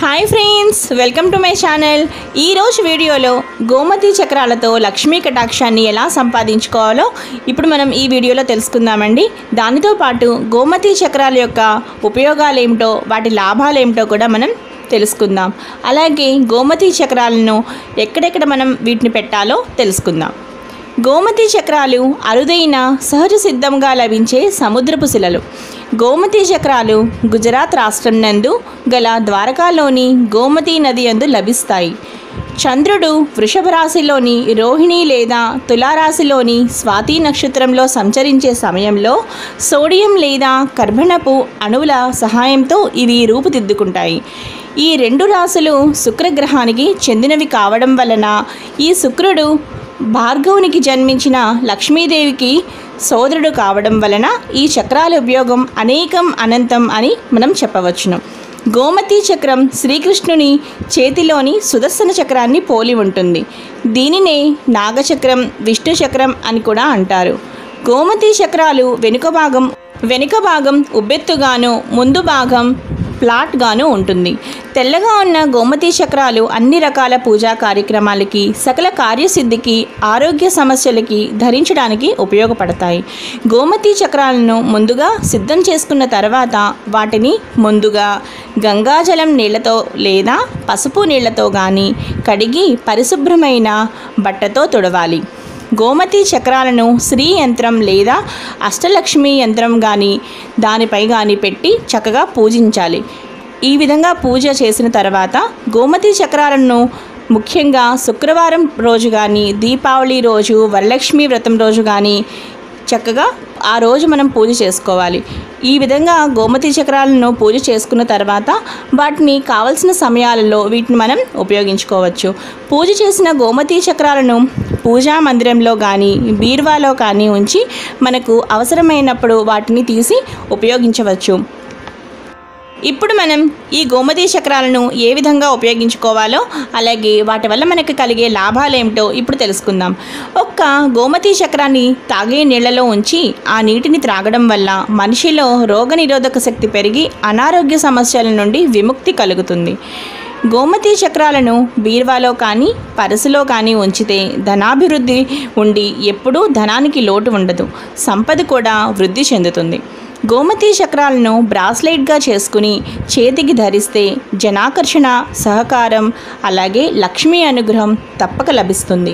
Hi friends, welcome to my channel. ఈరోజు వీడియోలో గోమతి చక్రాలతో లక్ష్మీ కటాక్షాన్ని ఎలా సంపాదించుకోవాలో ఇప్పుడు మనం ఈ వీడియోలో తెలుసుకుందామండి. దానితో పాటు గోమతి చక్రాల యొక్క ఉపయోగాలు ఏమిటో, వాటి లాభాలు ఏమిటో కూడా మనం తెలుసుకుందాం. అలాగే గోమతి చక్రాలను ఎక్కడెక్కడ మనం వీటిని పెట్టాలో తెలుసుకుందాం. గోమతి చక్రాలు అరుదైన సహజ సిద్ధంగా లభించే సముద్రపు శిలలు. గోమతి చక్రాలు గుజరాత్ రాష్ట్రం నందు గల ద్వారకాలోని గోమతి నది యందు లభిస్తాయి. చంద్రుడు వృషభ రాశిలోని రోహిణి లేదా తులారాశిలోని స్వాతి నక్షత్రంలో సంచరించే సమయంలో సోడియం లేదా కర్బనపు అణువుల సహాయంతో ఇవి రూపుదిద్దుకుంటాయి. ఈ రెండు రాశులు శుక్రగ్రహానికి చెందినవి కావడం వలన ఈ శుక్రుడు భార్గవునికి జన్మించిన లక్ష్మీదేవికి సోదరుడు కావడం వలన ఈ చక్రాల ఉపయోగం అనేకం అనంతం అని మనం చెప్పవచ్చును. గోమతి చక్రం శ్రీకృష్ణుని చేతిలోని సుదర్శన చక్రాన్ని పోలి ఉంటుంది. దీనినే నాగచక్రం, విష్ణు చక్రం అని కూడా అంటారు. గోమతి చక్రాలు వెనుక భాగం ఉబ్బెత్తుగాను, ముందు భాగం ఫ్లాట్గాను ఉంటుంది. తెల్లగా ఉన్న గోమతి చక్రాలు అన్ని రకాల పూజా కార్యక్రమాలకి, సకల కార్యసిద్ధికి, ఆరోగ్య సమస్యలకి ధరించడానికి ఉపయోగపడతాయి. గోమతి చక్రాలను ముందుగా సిద్ధం చేసుకున్న తర్వాత వాటిని ముందుగా గంగాజలం నీళ్లతో లేదా పసుపు నీళ్లతో కానీ కడిగి పరిశుభ్రమైన బట్టతో తుడవాలి. గోమతి చక్రాలను శ్రీ యంత్రం లేదా అష్టలక్ష్మి యంత్రం కానీ దానిపై కానీ పెట్టి చక్కగా పూజించాలి. ఈ విధంగా పూజ చేసిన తర్వాత గోమతి చక్రాలను ముఖ్యంగా శుక్రవారం రోజు కానీ, దీపావళి రోజు, వరలక్ష్మి వ్రతం రోజు కానీ చక్కగా ఆ రోజు మనం పూజ చేసుకోవాలి. ఈ విధంగా గోమతి చక్రాలను పూజ చేసుకున్న తర్వాత వాటిని కావలసిన సమయాలలో వీటిని మనం ఉపయోగించుకోవచ్చు. పూజ చేసిన గోమతి చక్రాలను పూజా మందిరంలో కానీ, బీరువాలో కానీ ఉంచి మనకు అవసరమైనప్పుడు వాటిని తీసి ఉపయోగించవచ్చు. ఇప్పుడు మనం ఈ గోమతి చక్రాలను ఏ విధంగా ఉపయోగించుకోవాలో, అలాగే వాటి వల్ల మనకు కలిగే లాభాలు ఏమిటో ఇప్పుడు తెలుసుకుందాం. ఒక్క గోమతి చక్రాన్ని తాగే నీళ్లలో ఉంచి ఆ నీటిని త్రాగడం వల్ల మనిషిలో రోగనిరోధక శక్తి పెరిగి అనారోగ్య సమస్యల నుండి విముక్తి కలుగుతుంది. గోమతి చక్రాలను బీరువాలో కానీ, పరసులో కానీ ఉంచితే ధనాభివృద్ధి ఉండి ఎప్పుడూ ధనానికి లోటు ఉండదు, సంపద కూడా వృద్ధి చెందుతుంది. గోమతి చక్రాలను బ్రాస్లెట్గా చేసుకుని చేతికి ధరిస్తే జనాకర్షణ, సహకారం, అలాగే లక్ష్మీ అనుగ్రహం తప్పక లభిస్తుంది.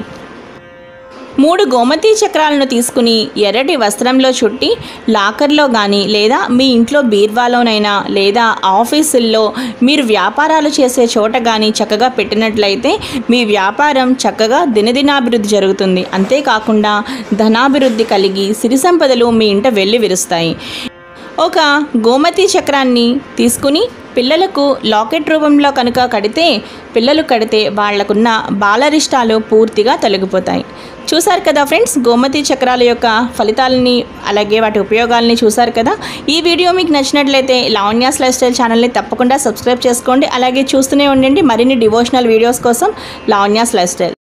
3 గోమతి చక్రాలను తీసుకుని ఎర్రటి వస్త్రంలో చుట్టి లాకర్లో కానీ, లేదా మీ ఇంట్లో బీర్వాలోనైనా, లేదా ఆఫీసుల్లో మీరు వ్యాపారాలు చేసే చోట కానీ చక్కగా పెట్టినట్లయితే మీ వ్యాపారం చక్కగా దినదినాభివృద్ధి జరుగుతుంది. అంతేకాకుండా ధనాభివృద్ధి కలిగి సిరి సంపదలు మీ ఇంట వెళ్ళి విరుస్తాయి. ఒక గోమతి చక్రాన్ని తీసుకుని పిల్లలకు లాకెట్ రూపంలో కనుక పిల్లలు కడితే వాళ్లకున్న బాలరిష్టాలు పూర్తిగా తొలగిపోతాయి. చూసారు కదా ఫ్రెండ్స్, గోమతి చక్రాల యొక్క ఫలితాలని అలాగే వాటి ఉపయోగాలని చూసారు కదా. ఈ వీడియో మీకు నచ్చినట్లయితే లావణ్యాస్ లైఫ్ స్టైల్ ఛానల్ని తప్పకుండా సబ్స్క్రైబ్ చేసుకోండి. అలాగే చూస్తూనే ఉండండి మరిన్ని డివోషనల్ వీడియోస్ కోసం లావణ్యాస్ లైఫ్ స్టైల్.